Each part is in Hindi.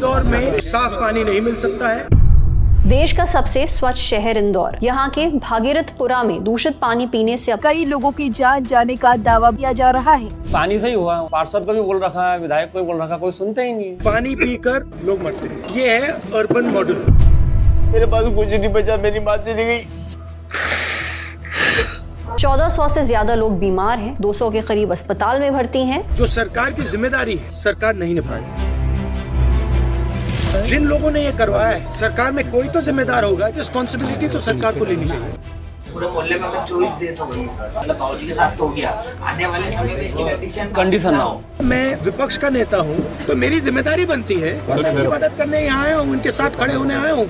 इंदौर में साफ पानी नहीं मिल सकता है। देश का सबसे स्वच्छ शहर इंदौर, यहाँ के भागीरथपुरा में दूषित पानी पीने से कई लोगों की जान जाने का दावा किया जा रहा है। पानी से ही हुआ, पार्षद को भी बोल रखा है, विधायक को भी बोल रखा, कोई सुनते ही नहीं। पानी पीकर लोग मरते हैं, ये है अर्बन मॉडल। मेरे पास कुछ नहीं बचा, मेरी माँ चली गई। 1400 से ज्यादा लोग बीमार हैं, 200 के करीब अस्पताल में भर्ती हैं। जो सरकार की जिम्मेदारी है, सरकार नहीं निभाई। जिन लोगों ने ये करवाया है, सरकार में कोई तो जिम्मेदार होगा, रिस्पॉन्सिबिलिटी तो सरकार को लेनी चाहिए। पूरे मोहल्ले में अगर 24 डेथ हो गई, मतलब बाबूजी के साथ तो हो गया, आने वाले समय में इसकी कंडीशन ना हो। मैं विपक्ष का नेता हूँ, तो मेरी जिम्मेदारी बनती है और मैं उनकी मदद करने यहाँ आया हूँ, उनके साथ खड़े होने आया हूँ।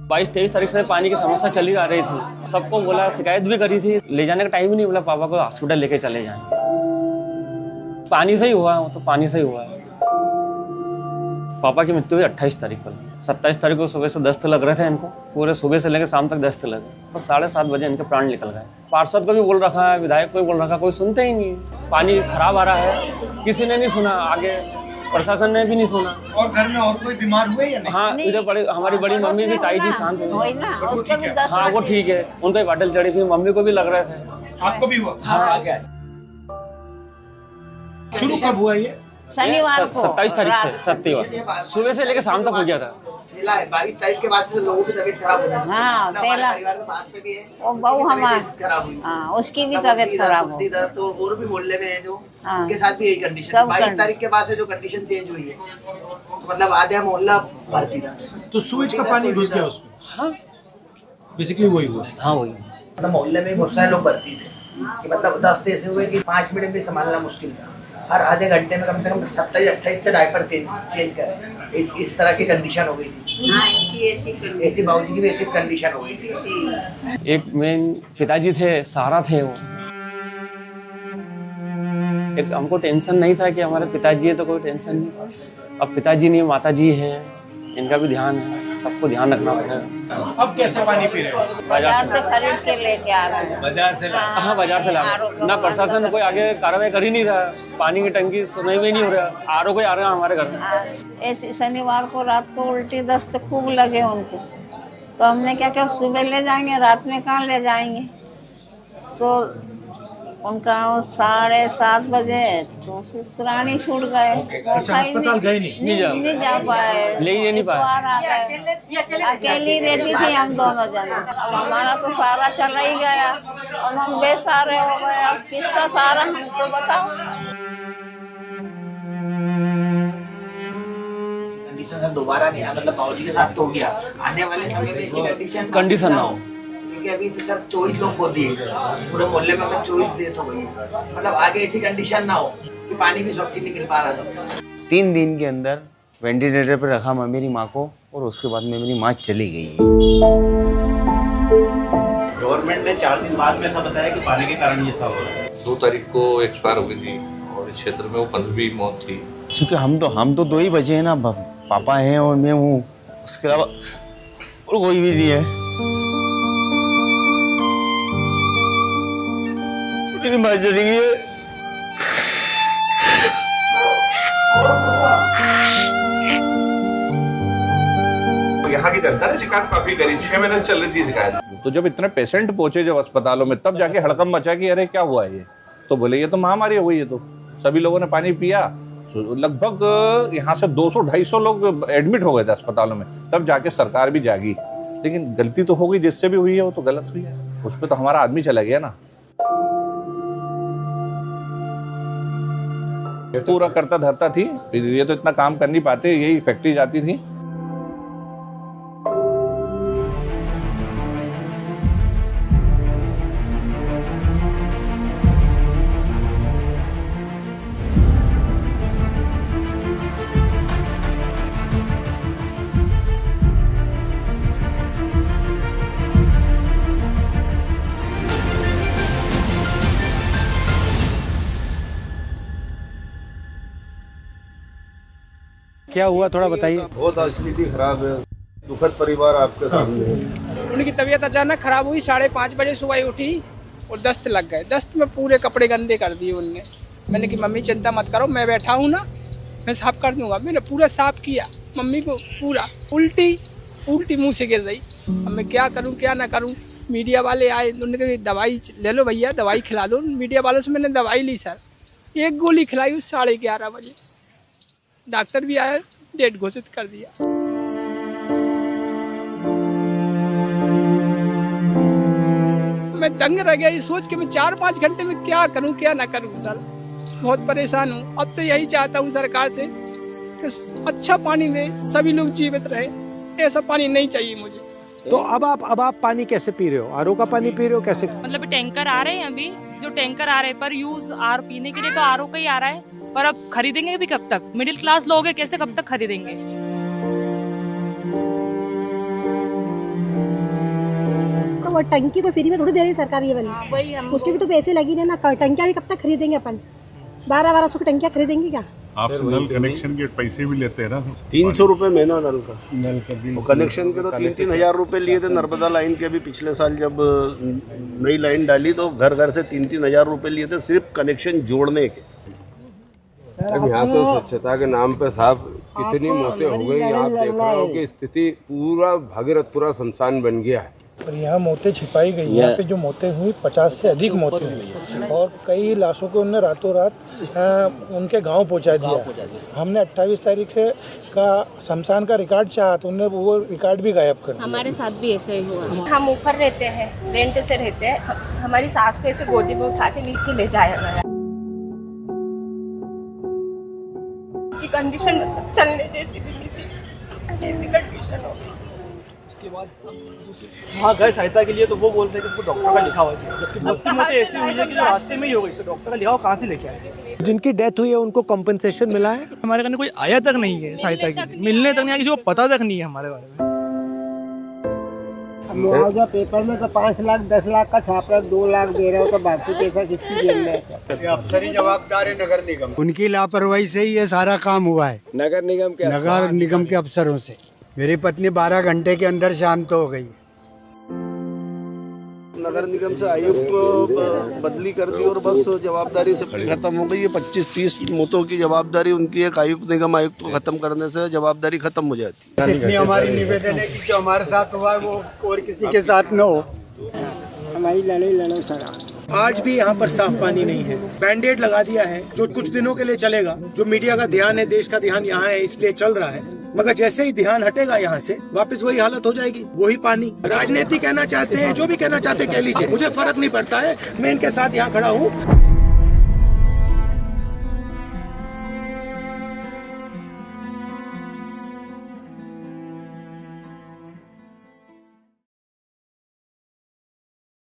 बाईस 23 तारीख से पानी की समस्या चली आ रही थी। सबको बोला, शिकायत भी करी थी, ले जाने का टाइम ही नहीं बोला, पापा को हॉस्पिटल लेके चले जाए। पानी से ही हुआ, तो पानी से ही हुआ। पापा की मृत्यु हुई 28 तारीख को। 27 तारीख को सुबह से दस्त लग रहे थे इनको, पूरे सुबह से लेकर शाम तक दस्त लगे, बस 7:30 बजे इनके प्राण निकल गए। पार्षद को भी बोल रखा है, विधायक को भी बोल रखा, कोई सुनते ही नहीं। पानी खराब आ रहा है, किसी ने नहीं सुना, आगे प्रशासन ने भी नहीं सुना। और घर में और कोई बीमार हुए या नहीं? हाँ, इधर बड़े हमारी बड़ी मम्मी भी, ताई जी शांत हुई। हाँ, वो ठीक है, उनको बाटल चढ़ी थी, मम्मी को भी लग रहे थे। आपको भी हुआ? हाँ, शुरू कब हुआ ये? शनिवार को 27 तारीख से, सत्यवार सुबह से लेकर शाम तक हो गया था। 22 तारीख के बाद से लोगों की तबीयत खराब हो गई। हाँ, पहला परिवार के पास में भी है, वो बहू हमारी खराब हुई। हाँ, उसकी भी तबीयत खराब हो। तो और भी मोहल्ले में है जो, हाँ, उनके साथ भी यही कंडीशन। 22 तारीख के बाद से जो कंडीशन चेंज हुई है, तो मतलब आधा मोहल्ला भर्ती था। तो सूरज का पानी घुस गया उसमें? हाँ, बेसिकली वही हुआ। हाँ, वही। मतलब मोहल्ले में बहुत सारे लोग भर्ती थे कि मतलब 10 ऐसे हुए कि 5 मिनट भी संभालना मुश्किल था। हर आधे घंटे में कम से कम 27-28 से डायपर चेंज करें, इस तरह की कंडीशन हो गई थी। ऐसी बाबूजी की भी ऐसी कंडीशन हो गई थी। एक मेन पिताजी थे, सहारा थे वो। एक हमको टेंशन नहीं था कि हमारे पिताजी है, तो कोई टेंशन नहीं था। अब पिताजी नहीं, माताजी है, इनका भी ध्यान है, सबको ध्यान रखना पड़ेगा। अब कैसे पानी पी रहे हो? बाजार से खरीद के लेके आ रहे हैं। बाजार से? हाँ, बाजार से ला रहे। ना प्रशासन कोई आगे कार्रवाई कर ही नहीं रहा, पानी की टंकी सुनाई में नहीं हो रहा। आरओ कोई आ रहा है हमारे घर से। ऐसे शनिवार को रात को उल्टी दस्त खूब लगे उनको, तो हमने क्या क्या सुबह ले जाएंगे, रात में कहाँ ले जाएंगे। तो उनका 7:30 बजे तो प्राण ही छूट गए। अस्पताल गए नहीं जा पाए, ले ही नहीं पाए। अकेली रहती थी हम दोनों जने। अब हमारा तो सारा चला ही गया, अब हम बेसहारे हो गए। अब किसका सहारा हमको बताओ। कंडीशन सर दोबारा नहीं, मतलब बाबूजी के साथ तो हो गया, आने वाले समय में इसकी कंडीशन ना हो। अभी तो सर 24 लोग को दिए, पूरे मोहल्ले में अगर 24 डेथ हो गई, मतलब आगे ऐसी कंडीशन ना हो कि पानी भी स्वच्छ नहीं मिल पा रहा था। 3 दिन के अंदर वेंटिलेटर पर रखा मेरी माँ को, और उसके बाद में मेरी माँ चली गई। गवर्नमेंट ने 4 दिन बाद में ऐसा बताया कि पानी के कारण ये सब हो रहा है। 2 तारीख को एक्सपायर हो गई थी और इस क्षेत्र में वो 15वीं मौत थी। क्योंकि हम तो 2 ही बचे हैं ना, पापा हैं और मैं हूँ, उसके अलावा और कोई भी नहीं है। मेरी माँ चली गई है। यहाँ की जनता ने शिकायत काफी करी, 6 महीने से चल रही थी शिकायत। तो जब इतने पेशेंट पहुंचे जब अस्पतालों में, तब जाके हड़कंप मचा कि अरे क्या हुआ ये, तो बोले ये तो महामारी हो गई है। तो सभी लोगों ने पानी पिया, लगभग यहाँ से 200-250 लोग एडमिट हो गए थे अस्पतालों में। तब जाके सरकार भी जागी, लेकिन गलती तो हो गई, जिससे भी हुई है वो तो गलत हुई है। उस पर तो हमारा आदमी चला गया ना। पूरा करता धरता थी, ये तो इतना काम कर नहीं पाते, यही फैक्ट्री जाती थी। क्या हुआ थोड़ा बताइए। बहुत स्थिति खराब है, दुखद परिवार आपके सामने है। उनकी तबीयत अचानक खराब हुई, 5:30 बजे सुबह उठी, और दस्त लग गए। दस्त में पूरे कपड़े गंदे कर दिए उनने। मैंने कि मम्मी चिंता मत करो, मैं बैठा हूँ ना, मैं साफ कर दूंगा। मैंने पूरा साफ किया मम्मी को, पूरा उल्टी मुंह से गिर रही। अब मैं क्या करूँ क्या ना करूँ। मीडिया वाले आए, उन्होंने कहा दवाई ले लो भैया, दवाई खिला दो। मीडिया वालों से मैंने दवाई ली सर, 1 गोली खिलाई 11:30 बजे। डॉक्टर भी आया, डेट घोषित कर दिया। मैं दंग रह गया ये सोच के मैं 4-5 घंटे में क्या करूं क्या ना करूं सर। बहुत परेशान हूं। अब तो यही चाहता हूं सरकार से कि अच्छा पानी दे, सभी लोग जीवित रहे। ऐसा पानी नहीं चाहिए मुझे। तो अब आप पानी कैसे पी रहे हो? आरओ का पानी पी रहे हो कैसे? मतलब टैंकर आ रहे हैं अभी, जो टैंकर आ रहे हैं पर यूज आर पीने के लिए तो आरओ का ही आ रहा है, पर अब खरीदेंगे भी कब तक? मिडिल क्लास लोग हैं, कैसे कब तक खरीदेंगे? तो वो टंकी तो फ्री में थोड़ी दे रही है सरकार ये वाली, उसके भी तो पैसे लगी है ना। टंकियाँ भी कब तक खरीदेंगे अपन? 1200 की टंकियाँ खरीदेंगे क्या? आपसे नल कनेक्शन के पैसे भी लेते हैं ना। 300 रुपए महीना नल का बिल। कनेक्शन के तो 3-3 हजार रुपए लिए थे। नर्मदा लाइन के भी पिछले साल जब नई लाइन डाली तो घर घर से 3-3 हजार रुपए लिए थे सिर्फ कनेक्शन जोड़ने के। अब यहाँ तो स्वच्छता के नाम पे साहब कितनी मौतें हो गई। आप देख रहे हो कि स्थिति पूरा भागीरथपुरा शमशान बन गया है। और यहाँ मौतें छिपाई गई। यहाँ पे जो मौतें हुई 50 से अधिक मौतें हुई और कई लाशों को उन्होंने रातों रात उनके गांव पहुंचा दिया। हमने 28 तारीख से का शमशान का रिकॉर्ड चाहा तो उन्होंने वो रिकॉर्ड भी गायब कर दिया। हमारे साथ भी ऐसे ही हुआ। हम ऊपर रहते हैं, रेंट से रहते हैं। हमारी सास को ऐसे गोदी में उठा के नीचे ले जाया गया। की कंडीशन मतलब चलने जैसी भी नहीं थी, ऐसी कंडीशन हो गई। उसके बाद वहाँ गए सहायता के लिए तो वो बोलते हैं कि डॉक्टर का लिखा हुआ चाहिए, जबकि बहुत सी मौतें ऐसी हुई है कि जो रास्ते में ही हो गई। तो डॉक्टर का लिखा हुआ कहाँ से लेके आए? जिनकी डेथ हुई है उनको कॉम्पेंसेशन मिला है? हमारे कहने कोई आया तक नहीं है सहायता की, मिलने तक नहीं आया, किसी को पता तक नहीं है हमारे बारे में। मुआवजा पेपर में तो 5 लाख 10 लाख का छाप रहा है, 2 लाख दे रहा हो तो बाकी पैसा किसकी जेब में है? अफसर ही जवाबदार है नगर निगम। उनकी लापरवाही से ही ये सारा काम हुआ है। नगर निगम के अफसरों से। मेरी पत्नी 12 घंटे के अंदर शांत हो गई। नगर निगम से आयुक्त को बदली कर दी और बस जवाबदारी से खत्म हो गई। ये 25-30 मौतों की जवाबदारी उनकी एक आयुक्त निगम आयुक्त को खत्म करने से जवाबदारी खत्म हो जाती है। इतनी हमारी निवेदन है कि जो हमारे साथ हुआ है वो और किसी के साथ न हो। हमारी लड़ाई सर। आज भी यहाँ पर साफ पानी नहीं है। बैंडेड लगा दिया है जो कुछ दिनों के लिए चलेगा। जो मीडिया का ध्यान है, देश का ध्यान यहाँ है इसलिए चल रहा है, मगर जैसे ही ध्यान हटेगा यहाँ से वापस वही हालत हो जाएगी, वही पानी। राजनीति कहना चाहते हैं, जो भी कहना चाहते हैं कह लीजिए, मुझे फर्क नहीं पड़ता है। मैं इनके साथ यहाँ खड़ा हूँ।